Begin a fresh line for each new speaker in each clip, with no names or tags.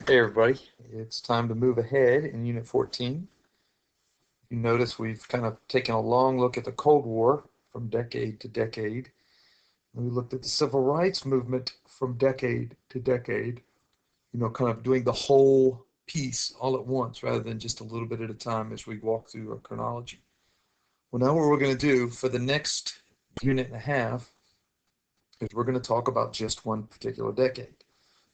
Hey everybody, it's time to move ahead in Unit 14. You notice we've kind of taken a long look at the Cold War from decade to decade. We looked at the Civil Rights Movement from decade to decade, kind of doing the whole piece all at once rather than just a little bit at a time as we walk through our chronology. Well, now what we're going to do for the next unit and a half is we're going to talk about just one particular decade.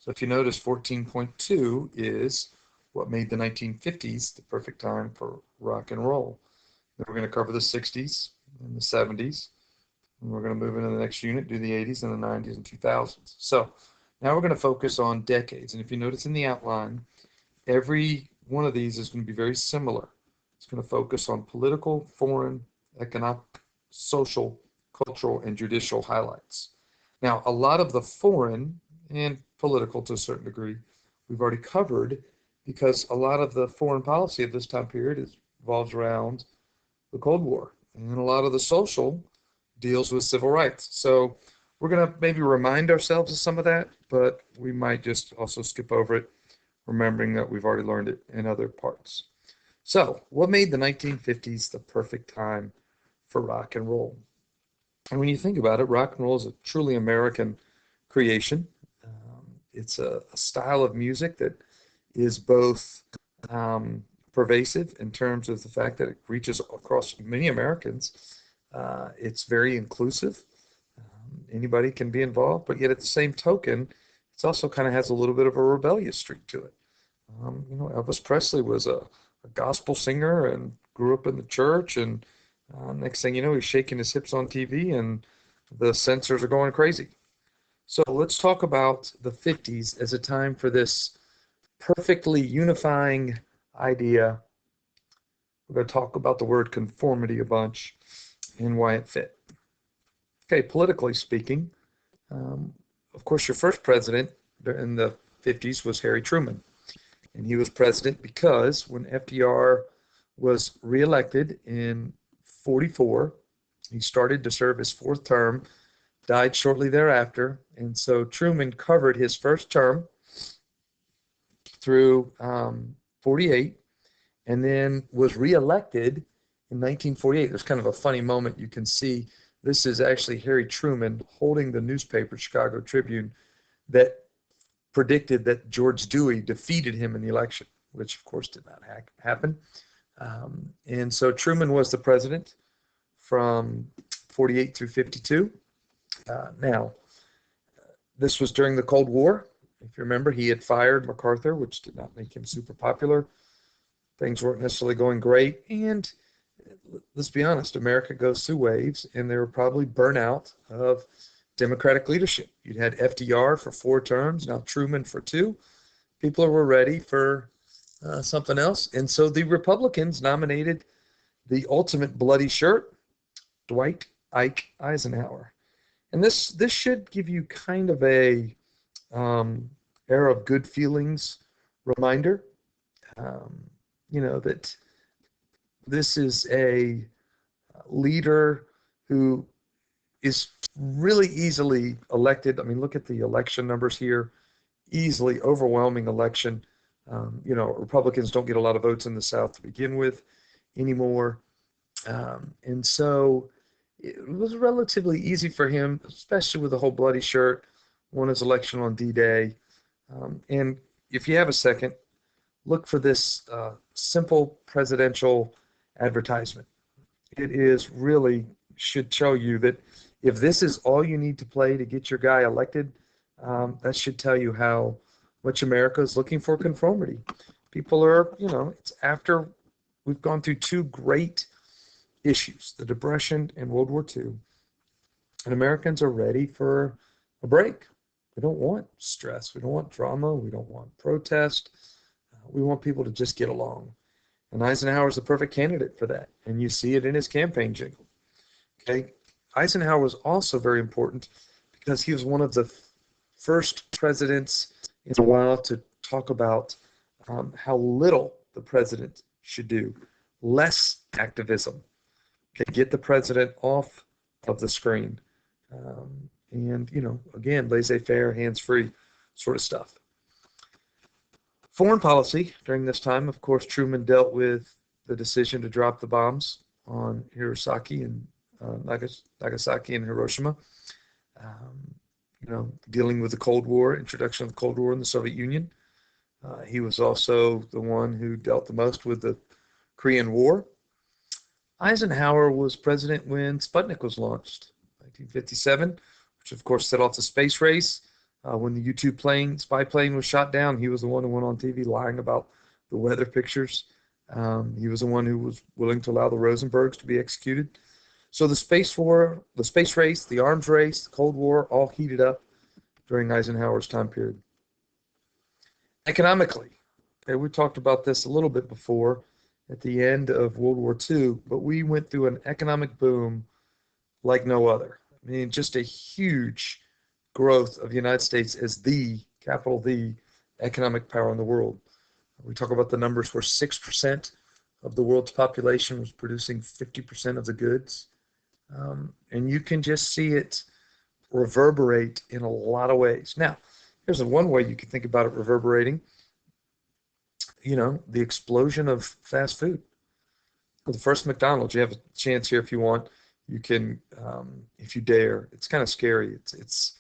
So if you notice, 14.2 is what made the 1950s the perfect time for rock and roll. Then we're going to cover the 60s and the 70s, and we're going to move into the next unit, do the 80s and the 90s and 2000s. So now we're going to focus on decades. And if you notice in the outline, every one of these is going to be very similar. It's going to focus on political, foreign, economic, social, cultural, and judicial highlights. Now, a lot of the foreign and political to a certain degree we've already covered, because a lot of the foreign policy of this time period revolves around the Cold War, and a lot of the social deals with civil rights. So we're going to maybe remind ourselves of some of that, but we might just also skip over it, remembering that we've already learned it in other parts. So what made the 1950s the perfect time for rock and roll? And when you think about it, rock and roll is a truly American creation. It's a style of music that is both pervasive in terms of the fact that it reaches across many Americans. It's very inclusive. Anybody can be involved, but yet at the same token, it also kind of has a little bit of a rebellious streak to it. Elvis Presley was a gospel singer and grew up in the church, and next thing you know, he's shaking his hips on TV, and the censors are going crazy. So let's talk about the 50s as a time for this perfectly unifying idea. We're going to talk about the word conformity a bunch and why it fit. Okay, politically speaking, of course, your first president in the 50s was Harry Truman. And he was president because when FDR was reelected in 44, he started to serve his fourth term, died shortly thereafter, and so Truman covered his first term through 48, and then was reelected in 1948. There's kind of a funny moment you can see. This is actually Harry Truman holding the newspaper, Chicago Tribune, that predicted that George Dewey defeated him in the election, which of course did not happen. And so Truman was the president from 48 through 52. Now, this was during the Cold War. If you remember, he had fired MacArthur, which did not make him super popular. Things weren't necessarily going great. And let's be honest, America goes through waves, and they were probably burnout of Democratic leadership. You'd had FDR for 4 terms, now Truman for 2. People were ready for something else. And so the Republicans nominated the ultimate bloody shirt, Dwight Ike Eisenhower. And this should give you kind of a era of good feelings reminder, that this is a leader who is really easily elected. I mean, look at the election numbers here. Easily overwhelming election. Republicans don't get a lot of votes in the South to begin with anymore. And so it was relatively easy for him, especially with the whole bloody shirt, won his election on D-Day. And if you have a second, look for this simple presidential advertisement. It is really should show you that if this is all you need to play to get your guy elected, that should tell you how much America is looking for conformity. People are, it's after we've gone through 2 great issues, the Depression and World War II, and Americans are ready for a break. We don't want stress. We don't want drama. We don't want protest. We want people to just get along. And Eisenhower is the perfect candidate for that. And you see it in his campaign jingle. Okay. Eisenhower was also very important because he was one of the first presidents in a while to talk about how little the president should do, less activism. Okay, get the president off of the screen. And, again, laissez-faire, hands-free sort of stuff. Foreign policy during this time, of course, Truman dealt with the decision to drop the bombs on Nagasaki and Hiroshima. Um, Dealing with the Cold War, introduction of the Cold War in the Soviet Union. He was also the one who dealt the most with the Korean War. Eisenhower was president when Sputnik was launched, 1957, which of course set off the space race. When the U-2 spy plane was shot down, he was the one who went on TV lying about the weather pictures. He was the one who was willing to allow the Rosenbergs to be executed. So the space war, the space race, the arms race, the Cold War, all heated up during Eisenhower's time period. Economically, okay, we talked about this a little bit before at the end of World War II, but we went through an economic boom like no other. I mean, just a huge growth of the United States as the, capital the, economic power in the world. We talk about the numbers where 6% of the world's population was producing 50% of the goods. And you can just see it reverberate in a lot of ways. Now, here's one way you can think about it reverberating. The explosion of fast food. The first McDonald's, you have a chance here if you want. You can, if you dare. It's kind of scary. It's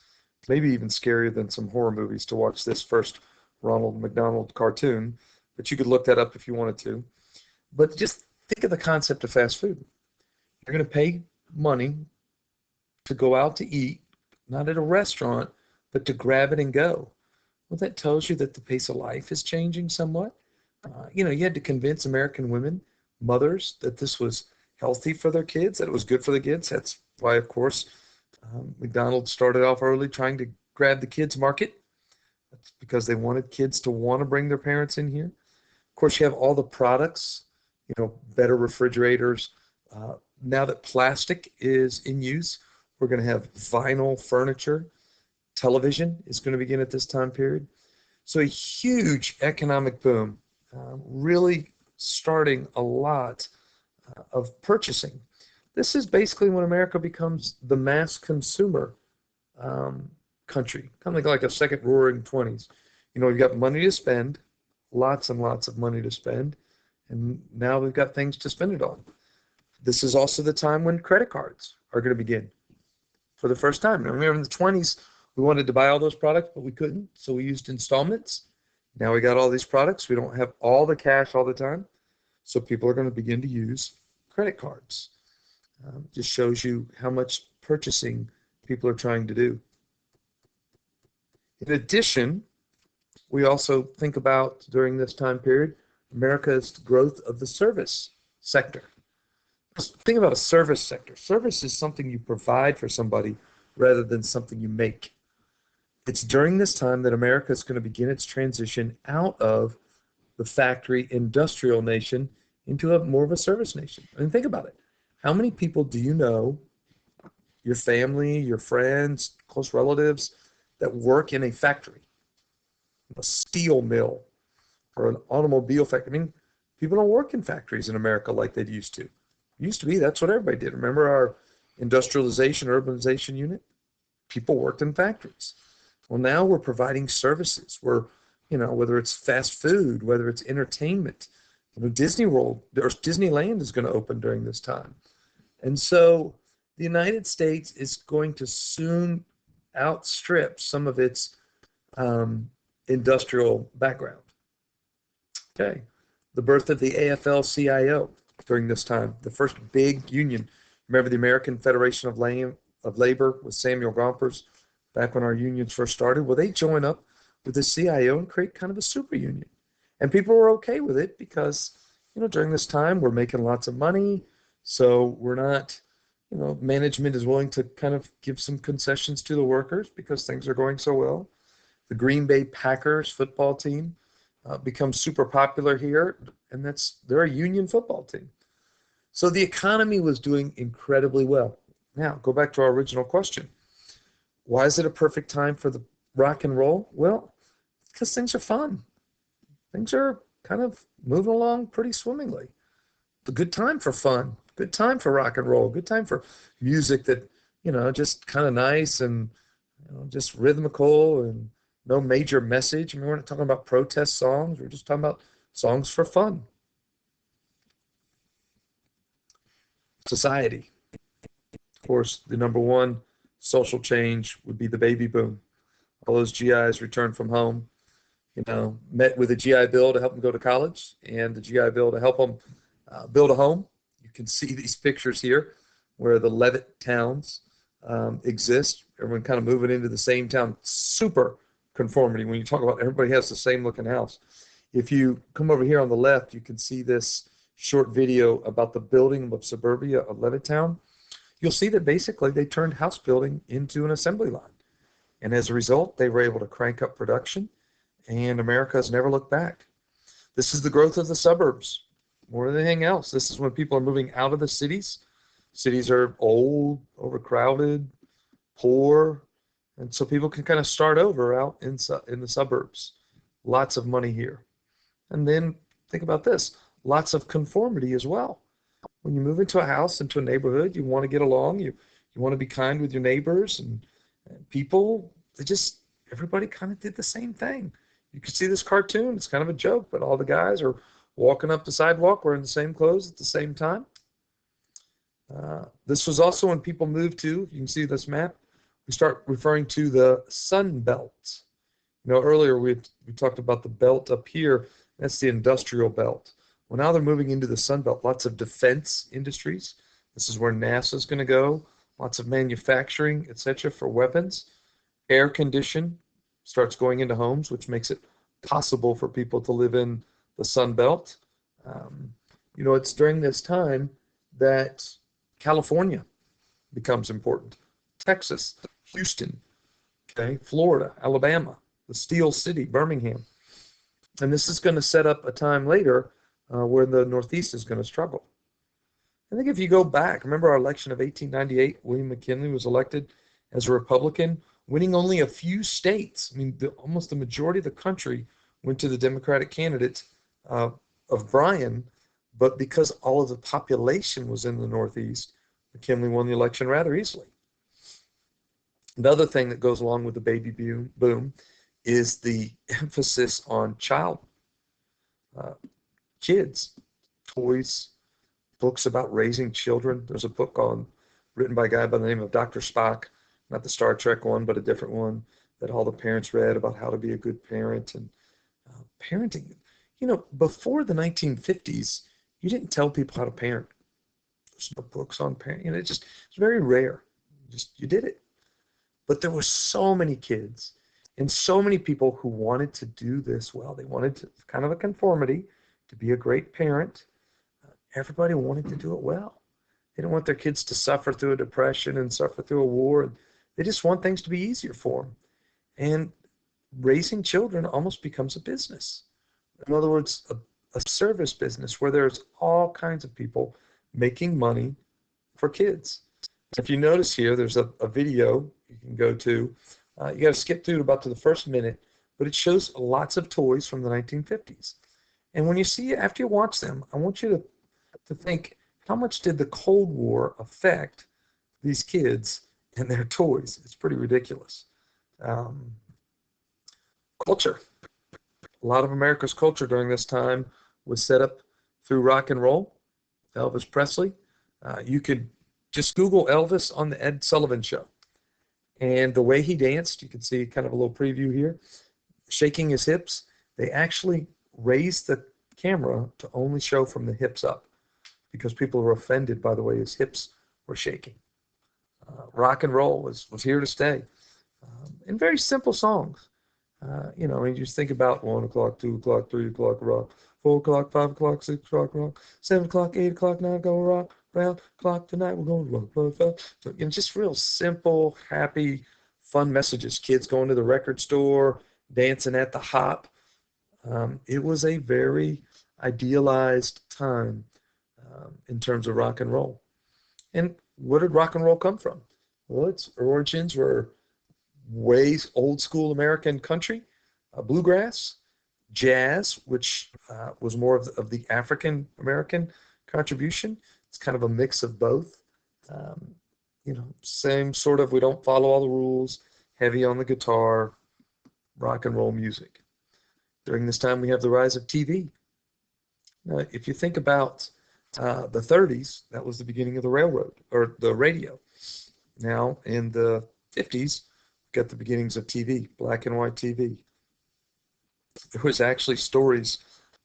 maybe even scarier than some horror movies to watch this first Ronald McDonald cartoon. But you could look that up if you wanted to. But just think of the concept of fast food. You're going to pay money to go out to eat, not at a restaurant, but to grab it and go. Well, that tells you that the pace of life is changing somewhat. You had to convince American women, mothers, that this was healthy for their kids, that it was good for the kids. That's why, of course, McDonald's started off early trying to grab the kids' market. That's because they wanted kids to want to bring their parents in here. Of course, you have all the products, better refrigerators. Now that plastic is in use, we're going to have vinyl furniture. Television is going to begin at this time period. So a huge economic boom, really starting a lot of purchasing. This is basically when America becomes the mass consumer country, kind of like a second roaring 20s. We've got money to spend, lots and lots of money to spend, and now we've got things to spend it on. This is also the time when credit cards are going to begin for the first time. Now, remember in the 20s, we wanted to buy all those products, but we couldn't, so we used installments. Now we got all these products. We don't have all the cash all the time, so people are going to begin to use credit cards. Just shows you how much purchasing people are trying to do. In addition, we also think about, during this time period, America's growth of the service sector. Think about a service sector. Service is something you provide for somebody rather than something you make. It's during this time that America is going to begin its transition out of the factory industrial nation into more of a service nation. I mean, think about it. How many people do you know, your family, your friends, close relatives, that work in a factory, a steel mill, or an automobile factory? I mean, people don't work in factories in America like they used to. Used to be, that's what everybody did. Remember our industrialization, urbanization unit? People worked in factories. Well, now we're providing services. We're, whether it's fast food, whether it's entertainment, Disney World or Disneyland is going to open during this time. And so the United States is going to soon outstrip some of its industrial background. Okay, the birth of the AFL-CIO during this time, the first big union. Remember the American Federation of Labor with Samuel Gompers back when our unions first started? Well, they join up with the CIO and create kind of a super union. And people were okay with it because, during this time we're making lots of money, so we're not, management is willing to kind of give some concessions to the workers because things are going so well. The Green Bay Packers football team becomes super popular here, and they're a union football team. So the economy was doing incredibly well. Now, go back to our original question. Why is it a perfect time for the rock and roll? Well, because things are fun. Things are kind of moving along pretty swimmingly. It's a good time for fun, good time for rock and roll, good time for music that, just kind of nice and just rhythmical and no major message. I mean, we're not talking about protest songs. We're just talking about songs for fun. Society. Of course, the number one social change would be the baby boom. All those GIs returned from home, met with a GI Bill to help them go to college and the GI Bill to help them build a home. You can see these pictures here where the Levitt towns exist. Everyone kind of moving into the same town. Super conformity when you talk about everybody has the same looking house. If you come over here on the left, you can see this short video about the building of suburbia of Levittown. You'll see that basically they turned house building into an assembly line. And as a result, they were able to crank up production, and America has never looked back. This is the growth of the suburbs more than anything else. This is when people are moving out of the cities. Cities are old, overcrowded, poor, and so people can kind of start over out in the suburbs. Lots of money here. And then think about this, lots of conformity as well. When you move into a house, into a neighborhood, you want to get along, you want to be kind with your neighbors and people, everybody kind of did the same thing. You can see this cartoon, it's kind of a joke, but all the guys are walking up the sidewalk wearing the same clothes at the same time. This was also when people moved to, you can see this map, we start referring to the Sun Belt. Earlier we talked about the belt up here, that's the industrial belt. Well, now they're moving into the Sun Belt, lots of defense industries. This is where NASA is going to go, lots of manufacturing, etc. for weapons. Air condition starts going into homes, which makes it possible for people to live in the Sun Belt. It's during this time that California becomes important. Texas, Houston, okay, Florida, Alabama, the Steel City, Birmingham. And this is going to set up a time later where the Northeast is going to struggle. I think if you go back, remember our election of 1898, William McKinley was elected as a Republican, winning only a few states. I mean, almost the majority of the country went to the Democratic candidate of Bryan, but because all of the population was in the Northeast, McKinley won the election rather easily. Another thing that goes along with the baby boom is the emphasis on kids, toys, books about raising children. There's a book written by a guy by the name of Dr. Spock, not the Star Trek one, but a different one that all the parents read about how to be a good parent and parenting. Before the 1950s, you didn't tell people how to parent. There's no books on parenting. It's very rare. You did it. But there were so many kids and so many people who wanted to do this well. They wanted to, kind of a conformity, to be a great parent. Everybody wanted to do it well. They didn't want their kids to suffer through a depression and suffer through a war. They just want things to be easier for them. And raising children almost becomes a business. In other words, a service business where there's all kinds of people making money for kids. If you notice here, there's a video you can go to. You got to skip through about to the first minute, but it shows lots of toys from the 1950s. And when you see, after you watch them, I want you to think, how much did the Cold War affect these kids and their toys? It's pretty ridiculous. Culture. A lot of America's culture during this time was set up through rock and roll. Elvis Presley. You could just Google Elvis on the Ed Sullivan Show. And the way he danced, you can see kind of a little preview here, shaking his hips. They actually raised the camera to only show from the hips up because people were offended by the way his hips were shaking. Rock and roll was here to stay. And very simple songs. You just think about 1 o'clock, 2 o'clock, 3 o'clock, rock, 4 o'clock, 5 o'clock, 6 o'clock, rock, 7 o'clock, 8 o'clock, 9 go rock, round clock tonight, we're going to rock. So, just real simple, happy, fun messages. Kids going to the record store, dancing at the hop. It was a very idealized time in terms of rock and roll. And where did rock and roll come from? Well, its origins were way old school American country, bluegrass, jazz, which was more of the African American contribution. It's kind of a mix of both. Same sort of, we don't follow all the rules, heavy on the guitar, rock and roll music. During this time, we have the rise of TV. If you think about the 30s, that was the beginning of the railroad or the radio. Now, in the 50s, we got the beginnings of TV, black and white TV. There was actually stories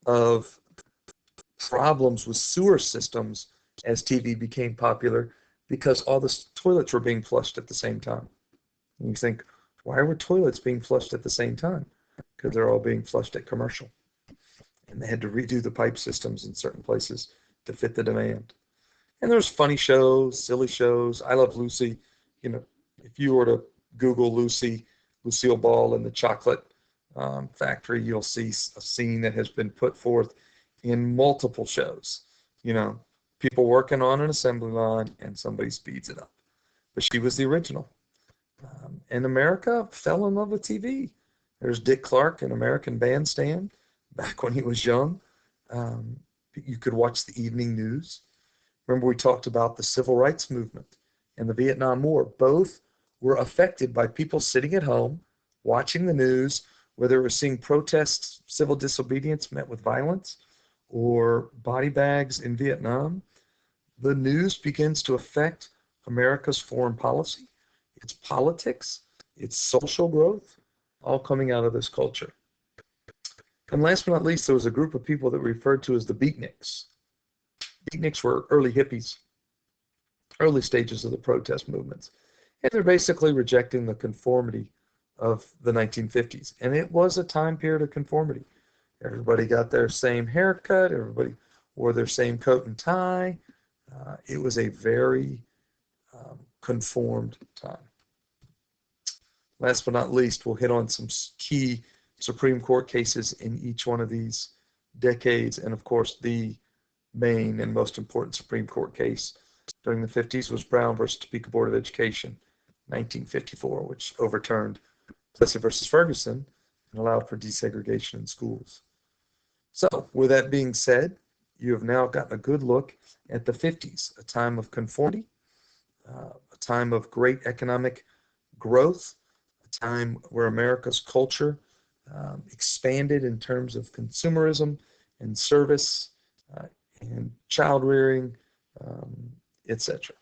of problems with sewer systems as TV became popular because all the toilets were being flushed at the same time. And you think, why were toilets being flushed at the same time? Because they're all being flushed at commercial. And they had to redo the pipe systems in certain places to fit the demand. And there's funny shows, silly shows. I Love Lucy. You know, if you were to Google Lucille Ball and the Chocolate Factory, you'll see a scene that has been put forth in multiple shows. You know, people working on an assembly line and somebody speeds it up. But she was the original. And America fell in love with TV. There's Dick Clark in American Bandstand back when he was young. Um, you could watch the evening news. Remember, we talked about the civil rights movement and the Vietnam War. Both were affected by people sitting at home, watching the news, whether it was seeing protests, civil disobedience met with violence, or body bags in Vietnam. The news begins to affect America's foreign policy, its politics, its social growth, all coming out of this culture. And last but not least, there was a group of people that were referred to as the beatniks. Beatniks were early hippies, early stages of the protest movements. And they're basically rejecting the conformity of the 1950s. And it was a time period of conformity. Everybody got their same haircut. Everybody wore their same coat and tie. It was a very conformed time. Last but not least, we'll hit on some key Supreme Court cases in each one of these decades. And of course, the main and most important Supreme Court case during the 50s was Brown versus Topeka Board of Education, 1954, which overturned Plessy versus Ferguson and allowed for desegregation in schools. So, with that being said, you have now gotten a good look at the 50s, a time of conformity, a time of great economic growth, a time where America's culture expanded in terms of consumerism and service and child rearing, etc.